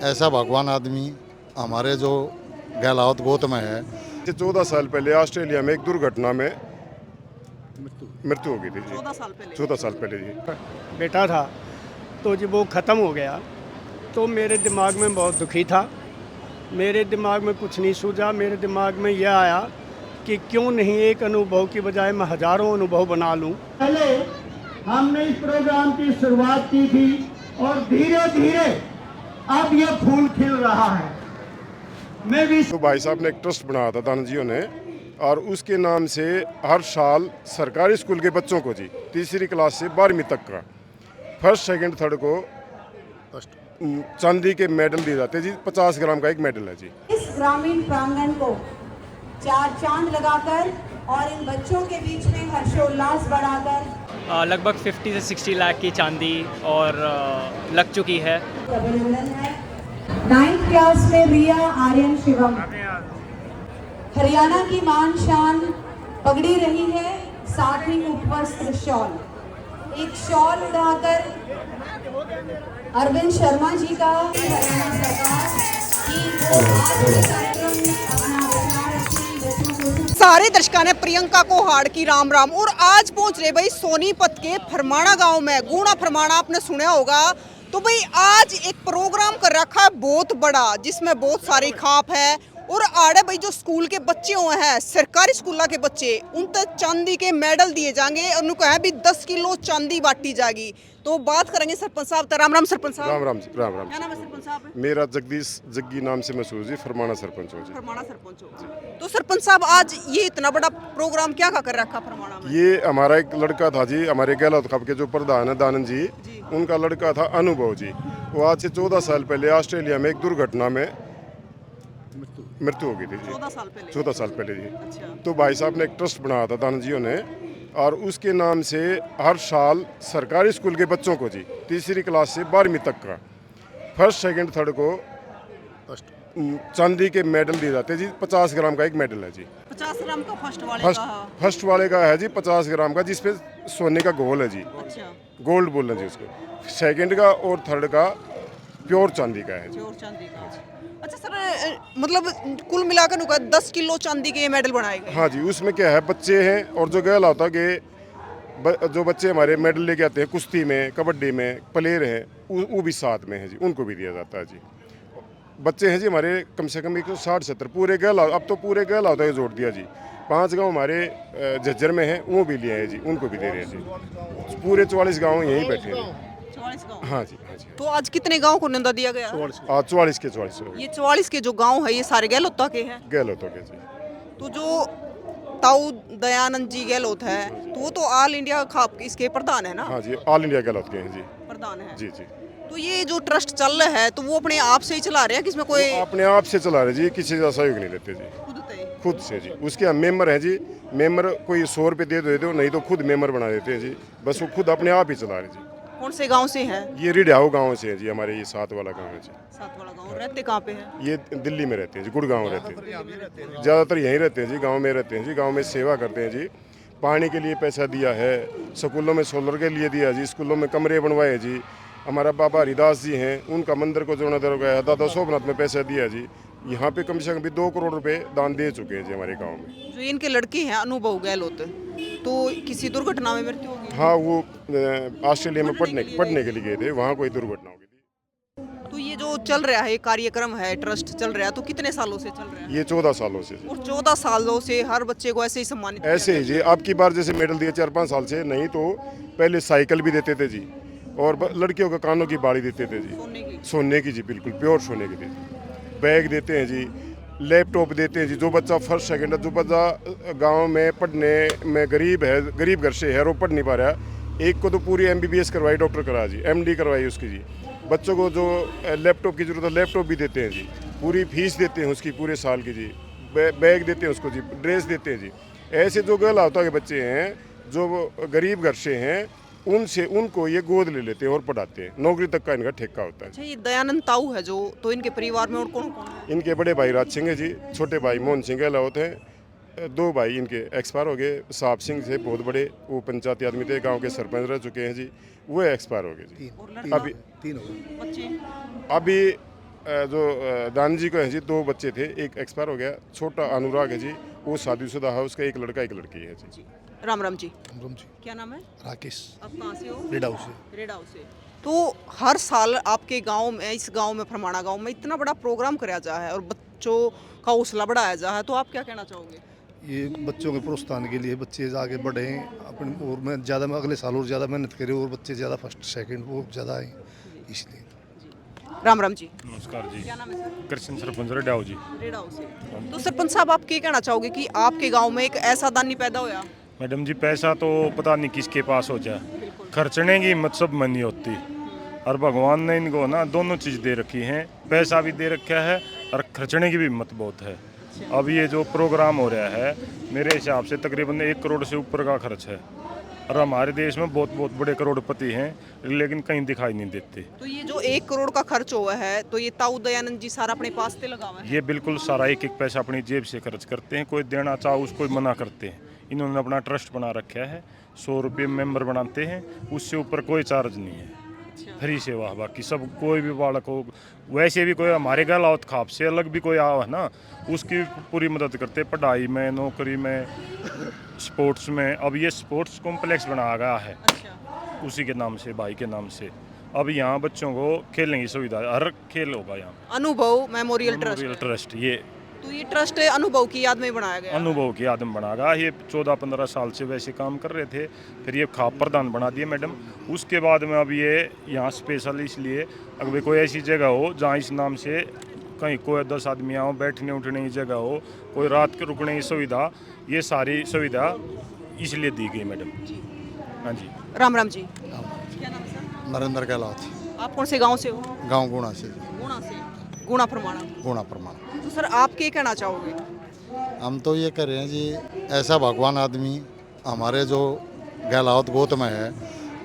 ऐसा भगवान आदमी हमारे जो गहलावत गोत में है। 14 साल पहले ऑस्ट्रेलिया में एक दुर्घटना में मृत्यु हो गई थी जी। 14 साल पहले जी। बेटा था तो जब वो ख़त्म हो गया तो मेरे दिमाग में बहुत दुखी था। मेरे दिमाग में कुछ नहीं सूझा। मेरे दिमाग में यह आया कि क्यों नहीं एक अनुभव की बजाय मैं हज़ारों अनुभव बना लूं। पहले हमने इस प्रोग्राम की शुरुआत की थी और धीरे धीरे अब ये फूल खिल रहा है। मैं भी तो भाई साहब ने एक ट्रस्ट बनाया था दानजियों ने, और उसके नाम से हर साल सरकारी स्कूल के बच्चों को जी 3री क्लास से 12वीं तक का फर्स्ट सेकंड थर्ड को चांदी के मेडल दिए जाते हैं जी। 50 ग्राम का एक मेडल है जी। इस ग्रामीण प्रांगण को 4 चांद लगाकर और इन बच्चों के बीच में हर्षोल्लास बढ़ाकर लगभग 50 से 60 लाख की चांदी और लग चुकी है। अभिनंदन है। 9th क्लास में रिया आर्यन शिवम, हरियाणा की मान शान पगड़ी रही है, साथ ही उपवस्त्र शॉल, एक शॉल उड़ाकर अरविंद शर्मा जी का हरियाणा सरकार की वो आज के कार्यक्रम में अपना विचार रखी बच्चों को। सारे दर्शकों ने प्रियंका को हाड़ की राम राम। और आज पहुंच रहे भाई सोनीपत के फरमाना गांव में। गुणा फरमाना आपने सुना होगा। तो भाई आज एक प्रोग्राम कर रखा है बहुत बड़ा, जिसमें बहुत सारी खाप है। और आड़े भाई जो स्कूल के बच्चे हुए हैं, सरकारी स्कूल के बच्चे, उन तक चांदी के मेडल दिए जाएंगे और उनको है भी 10 किलो चांदी बांटी जाएगी। तो बात करेंगे सरपंच साहब। तो राम राम सरपंच साहब। राम राम जी। राम राम। क्या नाम है सरपंच साहब? मेरा जग्गी नाम से मशहूर जी, फरमाना सरपंच हो जी। फरमाना सरपंच हो। तो सरपंच साहब आज ये इतना बड़ा प्रोग्राम क्या कर रखा फरमाना में? ये हमारा एक लड़का था जी, हमारे गहलोत खप के जो प्रधान है दानंद जी, उनका लड़का था अनुभव जी। वो आज से 14 साल पहले ऑस्ट्रेलिया में एक दुर्घटना में मृत्यु हो गई थी जी। 14 साल पहले जी। अच्छा। तो भाई साहब ने एक ट्रस्ट बनाया था दानजियों ने, और उसके नाम से हर साल सरकारी स्कूल के बच्चों को जी 3री क्लास से 12वीं तक का फर्स्ट सेकंड थर्ड को चांदी के मेडल दिए जाते हैं जी। 50 ग्राम का एक मेडल है जी। 50 ग्राम का फर्स्ट वाले का है जी 50 ग्राम का, जिसपे सोने का गोल है जी। अच्छा। गोल्ड बोलना जी उसको। सेकंड का और थर्ड का प्योर चांदी का है जी। प्योर चांदी का। अच्छा सर, मतलब कुल मिलाकर 10 किलो चांदी के मेडल बनाए गए। हाँ जी। उसमें क्या है, बच्चे हैं और जो गहला होता है कि जो बच्चे हमारे मेडल लेके आते हैं कुश्ती में, कबड्डी में, प्लेयर हैं, वो भी साथ में है जी, उनको भी दिया जाता है जी। बच्चे हैं जी हमारे कम से कम 160-70 पूरे गहला, अब तो पूरे गहला होता है जोड़ दिया जी। 5 गांव हमारे झज्जर में हैं, वो भी लिए हैं जी, उनको भी दे रहे हैं जी। पूरे 44 गाँव यहीं बैठे हैं। 44 गांव। हाँ जी, हाँ जी। तो आज कितने गांव को निंदा दिया गया? 44 के 44 ये 44 के जो गांव है ये सारे गहलोता के हैं। गहलोत हो गए जी। तो जो ताऊ दयानंद जी गहलोत है, तो वो तो ऑल इंडिया खाप इसके प्रधान है ना? हाँ जी, ऑल इंडिया गहलोत के हैं जी। प्रधान है जी जी। तो ये जो ट्रस्ट चल रहा है तो वो अपने आप से ही चला रहे हैं, किसमें कोई वो अपने आप से चला रहे जी, किसी का सहयोग नहीं लेते जी, खुद से जी। उसके हम मेंबर हैं जी। मेंबर कोई 100 रुपये दे देते हो, नहीं तो खुद मेंबर बना देते हैं जी। बस वो खुद अपने आप ही चला रहे जी। कौन से गांव से हैं? ये रिढ़ाऊ गांव से है जी, हमारे ये 7 वाला गांव है जी। 7 वाला गांव। रहते कहाँ पे हैं? ये दिल्ली में रहते हैं जी, गुड़गांव रहते हैं, ज़्यादातर यहीं रहते हैं जी, गांव में रहते हैं जी। गांव में सेवा करते हैं जी। पानी के लिए पैसा दिया है, स्कूलों में सोलर के लिए दिया जी, स्कूलों में कमरे बनवाए जी। हमारा बाबा हरिदास जी हैं, उनका मंदिर को जोड़ना गया, दादा सोमनाथ में पैसा दिया जी। यहाँ पे कम से कम भी 2 करोड़ रुपए दान दे चुके हैं जी हमारे गाँव में। जो इनके लड़के हैं अनुभव गहलोत, तो किसी दुर्घटना में मृत्यु हो गई? हाँ, वो ऑस्ट्रेलिया में पढ़ने के लिए गए थे, वहाँ कोई दुर्घटना हो गई थी। तो ये जो चल रहा है कार्यक्रम है, ट्रस्ट चल रहा है, तो कितने सालों से चल रहा है? ये 14 सालों से जी। और 14 सालों से हर बच्चे को ऐसे ही सम्मानित ऐसे ही जी। अब की बार जैसे मेडल दिए 4-5 साल से, नहीं तो पहले साइकिल भी देते थे जी, और लड़कियों के कानों की बाड़ी देते थे जी, सोने की जी, बिल्कुल प्योर सोने की देते। बैग देते हैं जी, लैपटॉप देते हैं जी। जो बच्चा फर्स्ट सेकंड, जो बच्चा गांव में पढ़ने में गरीब है, गरीब घर से है, वो पढ़ नहीं पा रहा, एक को तो पूरी MBBS करवाई, डॉक्टर करा जी, MD करवाई उसकी जी। बच्चों को जो लैपटॉप की जरूरत है, लैपटॉप भी देते हैं जी। पूरी फीस देते हैं उसकी पूरे साल की जी। बैग देते हैं उसको जी, ड्रेस देते हैं जी। ऐसे जो गहलावता के बच्चे हैं, जो गरीब घर से हैं, उनको ये गोद ले लेते हैं और पढ़ाते हैं। नौकरी तक का इनका ठेका होता है। अच्छा, ये दयानंद ताऊ है जो, तो इनके परिवार में और कौन कौन है? इनके बड़े भाई राज सिंह है जी, छोटे भाई मोहन सिंह गहलावत हैं। 2 भाई इनके एक्सपायर हो गए। साहब सिंह थे बहुत बड़े, वो पंचायती आदमी थे, गांव के सरपंच रह चुके हैं जी, वो एक्सपायर हो गए जी। अभी 3 बच्चे। अभी जो दान जी को है जी 2 बच्चे थे, एक एक्सपायर हो गया, छोटा अनुराग है जी, वो शादीशुदा है, उसका एक लड़का एक लड़की है जी। राम राम जी, राम जी, क्या नाम है? राकेश, आप कहाँ से हो? रेड हाउस से। रेड हाउस से। तो हर साल आपके गांव में, इस गांव में, फरमाना गांव में इतना बड़ा प्रोग्राम कराया जा है और बच्चों का हौसला बढ़ाया जा है, तो आप क्या कहना चाहोगे? ये बच्चों के प्रोत्साहन के लिए बच्चे आगे बढ़ें अपने, और मैं ज़्यादा में अगले साल और ज़्यादा मेहनत करें और बच्चे ज़्यादा फर्स्ट सेकंड वो ज़्यादा आए, इसलिए। राम राम जी, नमस्कार जी, क्या नाम है सर? कृष्ण सरपंच रेडाओ जी। रेड हाउस से। तो सरपंच साहब, आप क्या कहना चाहोगे कि आपके गांव में एक ऐसा दानी पैदा होया? मैडम जी, पैसा तो पता नहीं किसके पास हो जाए, खर्चने की हिम्मत सब में नहीं होती, और भगवान ने इनको ना दोनों चीज़ दे रखी हैं, पैसा भी दे रखा है और खर्चने की भी हिम्मत बहुत है। अब ये जो प्रोग्राम हो रहा है, मेरे हिसाब से तकरीबन 1 करोड़ से ऊपर का खर्च है, और हमारे देश में बहुत बहुत बड़े करोड़पति हैं, लेकिन कहीं दिखाई नहीं देते। तो ये जो 1 करोड़ का खर्च हुआ है, तो ये ताऊ दयानंद जी सारा अपने पास से लगा हुआ है? ये बिल्कुल सारा एक एक पैसा अपनी जेब से खर्च करते हैं, कोई देना चाहो उसको मना करते हैं। इन्होंने अपना ट्रस्ट बना रखा है, 100 रुपये मेंबर बनाते हैं, उससे ऊपर कोई चार्ज नहीं है, फ्री सेवा। बाकी सब कोई भी बालक हो, वैसे भी कोई हमारे गलावत खाप से अलग भी कोई आओ है ना, उसकी पूरी मदद करते, पढ़ाई में, नौकरी में, स्पोर्ट्स में। अब ये स्पोर्ट्स कॉम्प्लेक्स बनाया गया है उसी के नाम से, भाई के नाम से। अब यहाँ बच्चों को खेलने की सुविधा, हर खेल होगा यहाँ। अनुभव मेमोरियल मेमोरियल ट्रस्ट, ये तो ये ट्रस्ट अनुभव की याद में बनाया गया है। अनुभव की याद में बना गया। ये 14-15 साल से वैसे काम कर रहे थे, फिर ये खाप प्रधान बना दिए मैडम। उसके बाद में अब ये यहाँ स्पेशल इसलिए, अगर कोई ऐसी जगह हो जहाँ इस नाम से कहीं कोई 10 आदमी आओ, बैठने उठने की जगह हो, कोई रात के रुकने की सुविधा, ये सारी सुविधा इसलिए दी गई मैडम। हाँ जी। राम राम जी, क्या नाम है सर? नरेंद्र गहलोत, आप कौन से गांव से हो? गांव गुणा से, गुणा से। गुणा फरमाना। गुणा प्रमाण। तो सर, आप क्या कहना चाहोगे? हम तो ये कह रहे हैं जी, ऐसा भगवान आदमी हमारे जो गहलावत गोत में है,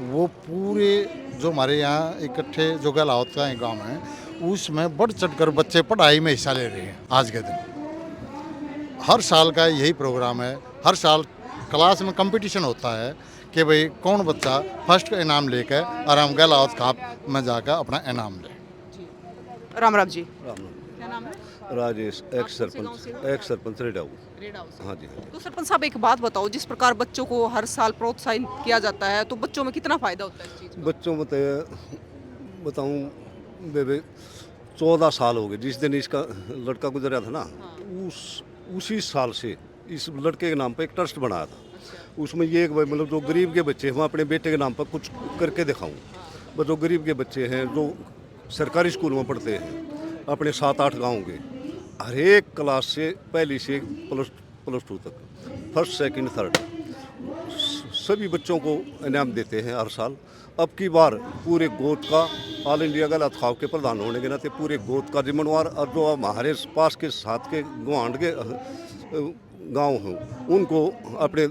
वो पूरे जो हमारे यहाँ इकट्ठे जो गहलावत का गांव है, उसमें बढ़ चढ़कर बच्चे पढ़ाई में हिस्सा ले रहे हैं। आज के दिन हर साल का यही प्रोग्राम है, हर साल क्लास में कंपटीशन होता है कि भाई कौन बच्चा फर्स्ट का इनाम लेकर और हम गहलावत खाप में जाकर अपना इनाम ले। राम राम जी, राम राम। क्या नाम है? राजेश, आप कौन से गांव से हो? एक्स सरपंच रेडाऊ। Red house. हाँ जी। तो सरपंच साहब, एक बात बताओ, जिस प्रकार बच्चों को हर साल प्रोत्साहित किया जाता है, तो बच्चों में कितना फायदा होता है इस चीज का? बच्चों में बताऊँ बेबे, 14 साल हो गए जिस दिन इसका लड़का गुजरा था ना, उसी साल से इस लड़के के नाम पर एक ट्रस्ट बनाया था। उसमें ये मतलब जो गरीब के बच्चे हैं, मैं अपने बेटे के नाम पर कुछ करके दिखाऊँ। बस जो गरीब के बच्चे हैं, जो सरकारी स्कूल में पढ़ते हैं, अपने 7-8 गाँव के, हर एक क्लास से पहली से प्लस 2 तक, फर्स्ट सेकंड थर्ड, सभी बच्चों को इनाम देते हैं हर साल। अब की बार पूरे गोद का, ऑल इंडिया गलत खाव के प्रधान होने के नाते पूरे गोद का जिम्मेवार, और जो हमारे पास के साथ के गुआंढ के गांव हैं, उनको अपने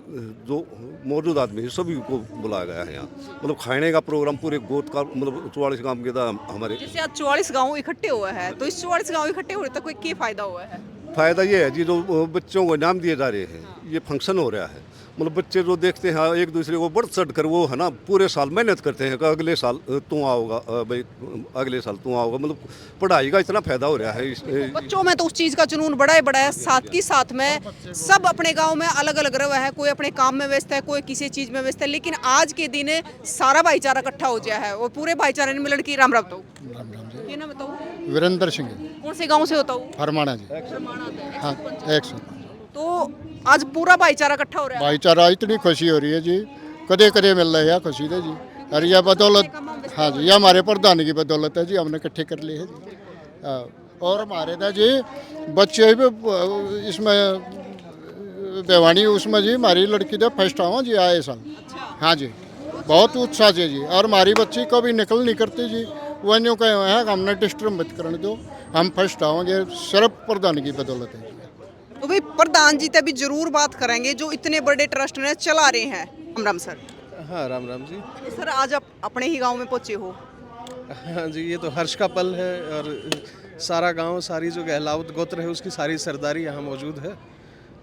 जो मौजूद आदमी है सभी को बुलाया गया है यहाँ। मतलब खाने का प्रोग्राम पूरे गोद का, मतलब 44 गांव के था हमारे। जैसे आज 44 गांव इकट्ठे हुए हैं, तो इस 44 गांव इकट्ठे होने तक कोई क्या फायदा हुआ है? फायदा ये है जी, जो बच्चों को इनाम दिए जा रहे हैं, ये फंक्शन हो रहा है, मतलब बच्चे जो देखते हैं एक दूसरे को बढ़ चढ़ कर, वो है ना पूरे साल मेहनत करते हैं कि अगले साल तू आओगा भाई, अगले साल तू आओगा, मतलब पढ़ाई का इतना फायदा हो रहा है बच्चों में। तो उस चीज़ का जुनून बड़ा है। साथ ही साथ में सब अपने गांव में अलग अलग रहा है, कोई अपने काम में व्यस्त है, कोई किसी चीज़ में व्यस्त है, लेकिन आज के दिन सारा भाईचारा इकट्ठा हो गया है, और पूरे भाईचारे ने मिलन की। राम राम तो राम राम जी। ये ना बताओ, वीरेंद्र सिंह, कौन से गाँव से होता हूँ? फरमाना जी। हाँ, 100। तो आज पूरा भाईचारा इकट्ठा हो रहा है। भाईचारा, इतनी खुशी हो रही है जी, कदे कदे मिल रही है खुशी है जी, और यह बदौलत, हाँ जी, यह हमारे प्रधान की बदौलत है जी, हमने इकट्ठे कर लिए है जी। और हमारे था जी बच्चे भी इसमें बेवानी, उसमें जी हमारी लड़की तो फर्स्ट आवा जी आए साल। हाँ जी, बहुत उत्साह से जी, और हमारी बच्ची कभी निकल नहीं करती जी, वह यूँ कहे हुए हैं हमने डिस्टर्ब मत करने दो, हम फर्स्ट आवांगे, सिर्फ प्रधान की बदौलत है। तो भाई प्रधान जी तभी जरूर बात करेंगे जो इतने बड़े ट्रस्ट ने चला रहे हैं। राम राम सर। हाँ, राम राम जी। सर, आज आप अपने ही गांव में पहुंचे हो? हाँ जी, ये तो हर्ष का पल है, और सारा गांव, सारी जो गहलावत गोत्र है उसकी सारी सरदारी यहाँ मौजूद है।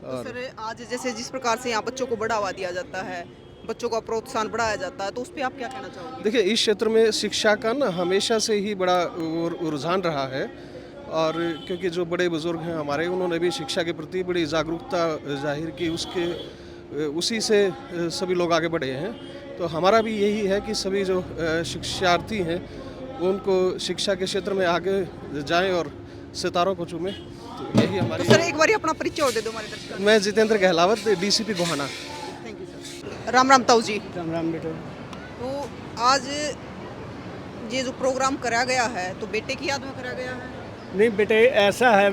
तो सर, आज जैसे जिस प्रकार से यहाँ बच्चों को बढ़ावा दिया जाता है, बच्चों का प्रोत्साहन बढ़ाया जाता है, तो उस पर आप क्या कहना चाहोगे? देखिए, इस क्षेत्र में शिक्षा का ना हमेशा से ही बड़ा रुझान रहा है, और क्योंकि जो बड़े बुज़ुर्ग हैं हमारे, उन्होंने भी शिक्षा के प्रति बड़ी जागरूकता जाहिर की, उसी से सभी लोग आगे बढ़े हैं। तो हमारा भी यही है कि सभी जो शिक्षार्थी हैं उनको शिक्षा के क्षेत्र में आगे जाएं और सितारों को चूमें। तो यही हमारी। तो सर एक बार अपना परिचय और दे दो हमारे दर्शकों को। मैं Jitendra Gahlawat, DCP Gohana. Thank you sir. Ram Ram ताऊ जी। राम राम बेटे। तो आज ये जो प्रोग्राम करा गया है तो बेटे की याद में करा गया है? नहीं बेटे, ऐसा है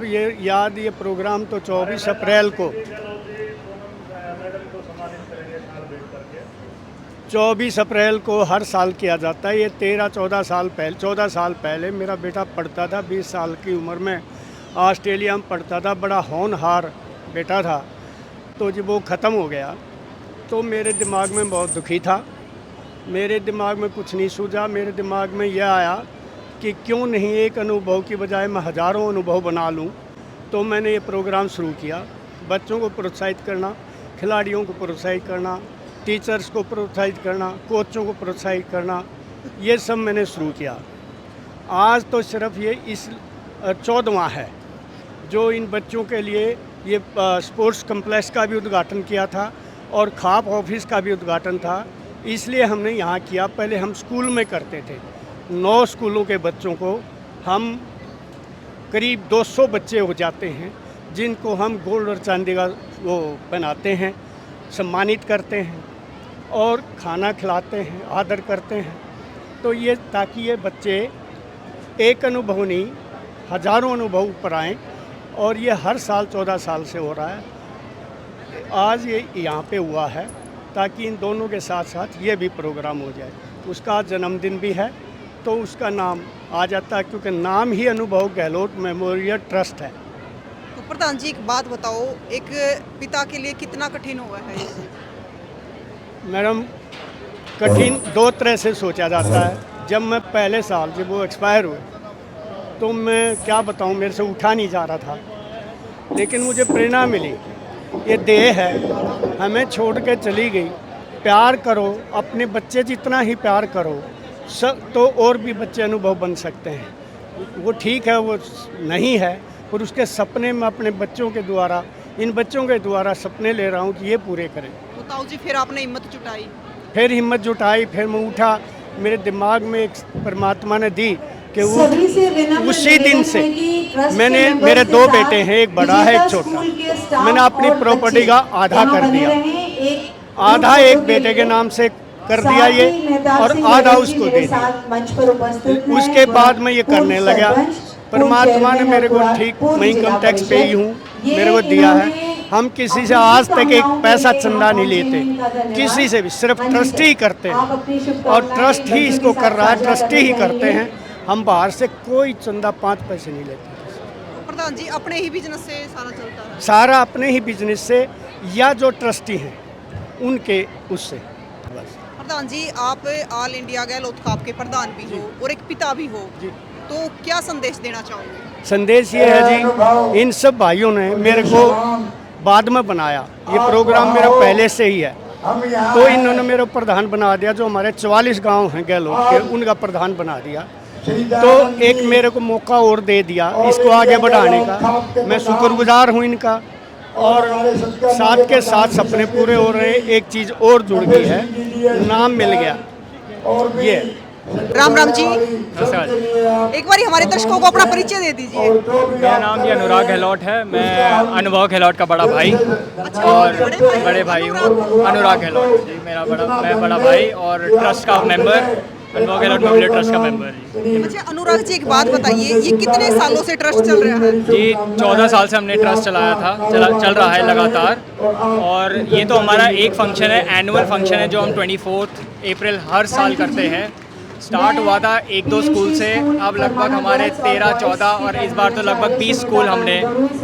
ये प्रोग्राम तो 24 अप्रैल को 24 अप्रैल को हर साल किया जाता है। ये 14 साल पहले मेरा बेटा पढ़ता था, 20 साल की उम्र में ऑस्ट्रेलिया में पढ़ता था, बड़ा होनहार बेटा था। तो जब वो ख़त्म हो गया तो मेरे दिमाग में बहुत दुखी था, मेरे दिमाग में कुछ नहीं सूझा। मेरे दिमाग में यह आया कि क्यों नहीं एक अनुभव की बजाय मैं हज़ारों अनुभव बना लूं। तो मैंने ये प्रोग्राम शुरू किया, बच्चों को प्रोत्साहित करना, खिलाड़ियों को प्रोत्साहित करना, टीचर्स को प्रोत्साहित करना, कोचों को प्रोत्साहित करना, ये सब मैंने शुरू किया। आज तो सिर्फ ये इस 14वां है जो इन बच्चों के लिए ये स्पोर्ट्स कम्प्लेक्स का भी उद्घाटन किया था और खाप ऑफिस का भी उद्घाटन था। इसलिए हमने यहाँ किया। पहले हम स्कूल में करते थे, 9 स्कूलों के बच्चों को हम करीब 200 बच्चे हो जाते हैं जिनको हम गोल्ड और चांदी का वो बनाते हैं, सम्मानित करते हैं और खाना खिलाते हैं, आदर करते हैं। तो ये ताकि ये बच्चे एक अनुभव नहीं हज़ारों अनुभव ऊपर आएँ, और ये हर साल 14 साल से हो रहा है। आज ये यहाँ पे हुआ है ताकि इन दोनों के साथ साथ ये भी प्रोग्राम हो जाए। उसका जन्मदिन भी है तो उसका नाम आ जाता है, क्योंकि नाम ही अनुभव गहलोत मेमोरियल ट्रस्ट है। तो प्रधान जी एक बात बताओ, एक पिता के लिए कितना कठिन हुआ है ये? मैडम, कठिन 2 तरह से सोचा जाता है। जब मैं पहले साल जब वो एक्सपायर हुए तो मैं क्या बताऊं, मेरे से उठा नहीं जा रहा था, लेकिन मुझे प्रेरणा मिली। ये देह है, हमें छोड़ के चली गई। प्यार करो, अपने बच्चे जितना ही प्यार करो सब, तो और भी बच्चे अनुभव बन सकते हैं। वो ठीक है, वो नहीं है, पर उसके सपने में अपने बच्चों के द्वारा, इन बच्चों के द्वारा सपने ले रहा हूँ कि ये पूरे करें। तो ताऊ जी फिर आपने हिम्मत जुटाई? फिर हिम्मत जुटाई, फिर मैं उठा। मेरे दिमाग में एक परमात्मा ने दी कि वो उसी दिन से मैंने, मेरे 2 बेटे हैं, एक बड़ा है एक छोटा, मैंने अपनी प्रॉपर्टी का आधा कर दिया। आधा एक बेटे के नाम से कर दिया ये और आधा उसको दे दिया। उसके बाद मैं ये करने लगा। परमात्मा ने मेरे को ठीक, मैं इनकम टैक्स पे ही हूँ, मेरे को दिया है। हम किसी से आज तक एक पैसा चंदा नहीं लेते, किसी से भी, सिर्फ ट्रस्ट ही करते हैं और ट्रस्ट ही इसको कर रहा है, ट्रस्ट ही करते हैं। हम बाहर से कोई चंदा 5 पैसे नहीं लेते। प्रधान जी अपने ही बिजनेस से सारा चलता है? सारा अपने ही बिजनेस से या जो ट्रस्टी हैं उनके उससे बस। प्रधान जी आप ऑल इंडिया गहलोत खाप के प्रधान भी हो और एक पिता भी हो जी, तो क्या संदेश देना चाहोगे? संदेश ये है जी, इन सब भाइयों ने मेरे को बाद में बनाया, ये प्रोग्राम मेरा पहले से ही है, तो इन्होंने मेरा प्रधान बना दिया। जो हमारे 44 गांव हैं गहलोत के, उनका प्रधान बना दिया। तो एक मेरे को मौका और दे दिया इसको आगे बढ़ाने का। मैं शुक्रगुजार हूँ इनका, और साथ के साथ सपने पूरे हो रहे हैं। एक चीज़ और जुड़ गई है, नाम मिल गया। ये राम राम जी, नमस्कार। एक बार हमारे दर्शकों को अपना परिचय दे दीजिए। मेरा नाम जी अनुराग गहलोत है, मैं अनुभव गहलोत का बड़ा भाई और बड़े भाई हूँ। अनुराग गहलोत जी मैं बड़ा भाई और ट्रस्ट का मेंबर, अनुभव गहलोत मेमोरियल ट्रस्ट का मेंबर जी। अच्छा अनुराग जी एक बात बताइए, ये कितने सालों से ट्रस्ट चल रहा है? जी 14 साल से हमने ट्रस्ट चलाया था, चल रहा है लगातार। और ये तो हमारा एक फंक्शन है, एनुअल फंक्शन है जो हम 24 अप्रैल हर साल करते हैं। स्टार्ट हुआ था 1-2 स्कूल से, अब लगभग हमारे 13-14 और इस बार तो लगभग 20 स्कूल हमने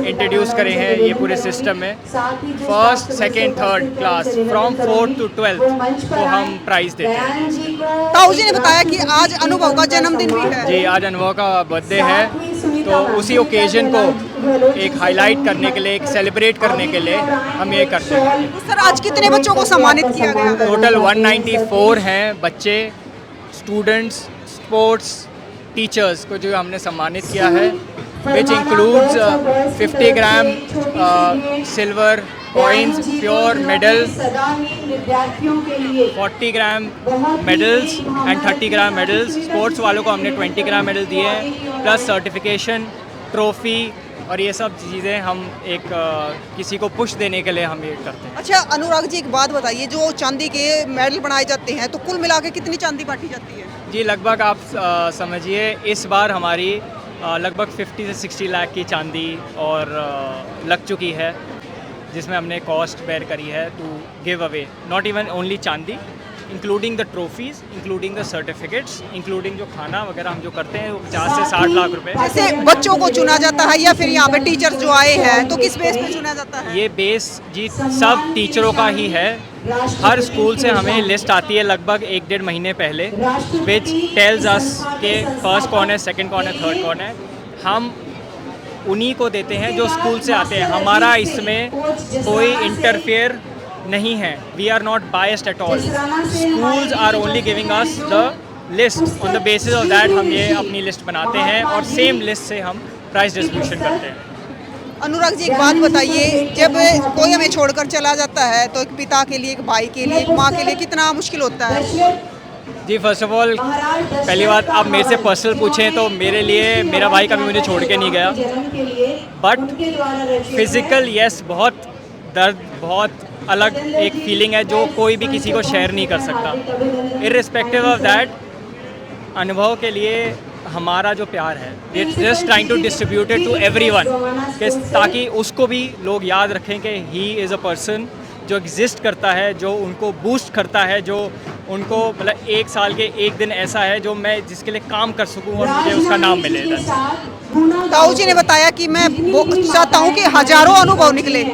इंट्रोड्यूस करे हैं ये पूरे सिस्टम में। First, second, third class from 4th to 12th को हम प्राइज़ देते हैं। ताऊ जी ने बताया कि आज अनुभव का जन्मदिन भी है। जी आज अनुभव का बर्थडे है, तो उसी ओकेजन को एक हाईलाइट करने के लिए, एक सेलिब्रेट करने के लिए हम ये करते हैं। तो सर आज कितने बच्चों को सम्मानित किया गया है? टोटल 194 हैं बच्चे, स्टूडेंट्स, स्पोर्ट्स, टीचर्स को जो हमने सम्मानित किया है। which includes 50 gram silver coins, pure medals, 40 gram medals and 30 gram medals. Sports वालों को हमने 20 ग्राम मेडल दिए हैं, प्लस सर्टिफिकेशन, ट्रॉफी और ये सब चीज़ें हम एक किसी को पुश देने के लिए हम ये करते हैं। अच्छा अनुराग जी, एक बात बताइए, जो चांदी के मेडल बनाए जाते हैं तो कुल मिला के कितनी चांदी बांटी जाती है? जी लगभग आप समझिए इस बार हमारी लगभग 50 से 60 लाख की चांदी और लग चुकी है, जिसमें हमने कॉस्ट बेयर करी है to give away, not even only चांदी, including the trophies, including the certificates, including जो खाना वगैरह हम जो करते हैं वो 50 से 60 लाख रुपए। जैसे बच्चों को चुना जाता है या फिर यहाँ पे टीचर जो आए हैं तो किस बेस पे चुना जाता है? ये बेस जी सब टीचरों का ही है। हर स्कूल से हमें लिस्ट आती है लगभग 1-1.5 महीने पहले, विच टेल्स अस के फर्स्ट कौन है, सेकंड कौन है, थर्ड कौन है। हम उन्हीं को देते हैं जो स्कूल से आते हैं। हमारा इसमें कोई इंटरफेयर नहीं है, we are not biased at all. Schools are only giving us the list, on the basis of that हम ये अपनी लिस्ट बनाते हैं और सेम लिस्ट से हम प्राइज डिस्ट्रीब्यूशन करते हैं। अनुराग जी, एक बात बताइए, जब कोई हमें छोड़कर चला जाता है तो एक पिता के लिए, एक भाई के लिए, एक माँ के लिए कितना मुश्किल होता है? जी फर्स्ट ऑफ ऑल पहली बात, आप मेरे से पर्सनल पूछें तो मेरे लिए मेरा भाई कभी मुझे छोड़ के नहीं गया, बट फिज़िकल यस बहुत दर्द, बहुत अलग एक फीलिंग है जो कोई भी किसी को शेयर नहीं कर सकता। इर्रिस्पेक्टिव ऑफ दैट, अनुभव के लिए हमारा जो प्यार है, we just trying to distribute it to everyone, ताकि उसको भी लोग याद रखें कि ही इज़ अ पर्सन जो एग्जिस्ट करता है, जो उनको बूस्ट करता है, जो उनको मतलब 1 साल के 1 दिन ऐसा है जो मैं जिसके लिए काम कर सकूं और मुझे उसका नाम मिले। ताऊ जी ने बताया कि मैं चाहता हूँ कि हजारों अनुभव निकले।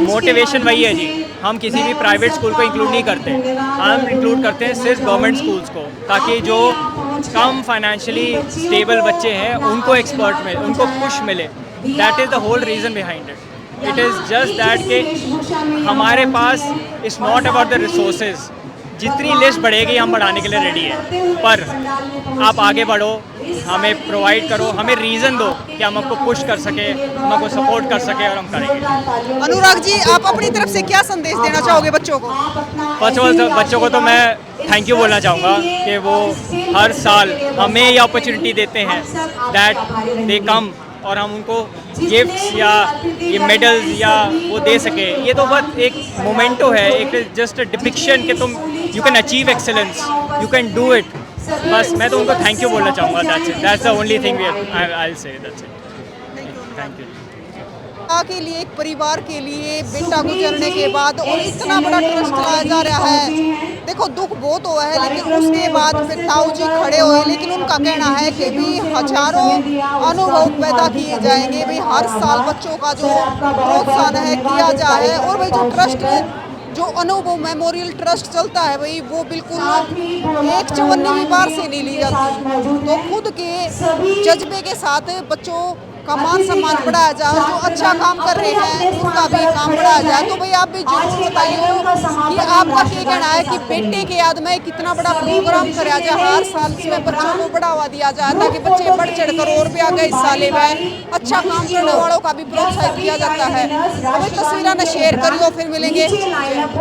मोटिवेशन वही है जी, हम किसी भी प्राइवेट स्कूल को इंक्लूड नहीं करते, हम इंक्लूड करते हैं सिर्फ गवर्नमेंट स्कूल्स को, ताकि जो कम फाइनेंशियली स्टेबल बच्चे हैं उनको एक्सपर्ट मिले, उनको पुश मिले। That is the whole reason behind it. It is just that कि हमारे पास it's not about the resources, जितनी लिस्ट बढ़ेगी हम बढ़ाने के लिए रेडी है, पर आप आगे बढ़ो, हमें प्रोवाइड करो, हमें रीज़न दो कि हम आपको पुश कर सके, हम आपको सपोर्ट कर सके और हम करेंगे। अनुराग जी, आप अपनी तरफ से क्या संदेश देना चाहोगे बच्चों को? फर्स्ट ऑफ ऑल बच्चों को तो मैं थैंक यू बोलना चाहूँगा कि वो हर साल हमें ये अपॉर्चुनिटी देते हैं दैट दे कम और हम उनको गिफ्ट्स या ये मेडल्स या वो दे सके। ये तो बस एक मोमेंटो है, एक जस्ट डिपिक्शन कि तुम you can achieve excellence, you can do it. बस मैं तो उनको थैंक यू बोलना चाहूँगा, that's the only thing I will say, that's it. Thank you. के लिए, एक परिवार के लिए बेटा गुजरने के बाद और इतना बड़ा ट्रस्ट लाया जा रहा है, देखो दुख बहुत हुआ है, लेकिन उसके बाद फिर ताऊ जी खड़े हुए, लेकिन उनका कहना है कि भी हजारों अनुभव पैदा किए जाएंगे, भाई हर साल बच्चों का जो प्रोत्साहन है किया जाए, और भाई जो ट्रस्ट, जो अनुभव मेमोरियल ट्रस्ट चलता है भाई, वो बिल्कुल 1/54वीं बार से नहीं ली जाती। तो खुद के जज्बे के साथ बच्चों का मान सम्मान बढ़ाया जाए, जो अच्छा काम कर रहे हैं उनका भी काम बढ़ाया जाए। तो भाई आप भी जरूर बताइए कि आपका क्या कहना है कि बेटे के याद में कितना बड़ा प्रोग्राम कराया जाए, हर साल इसमें बच्चों को बढ़ावा दिया जाए, ताकि बच्चे बढ़ चढ़ कर और भी आगे हिस्सा ले पाए, अच्छा काम करने वालों का भी प्रोत्साहित किया जाता है। तो भाई तस्वीरें शेयर करिए, फिर मिलेंगे।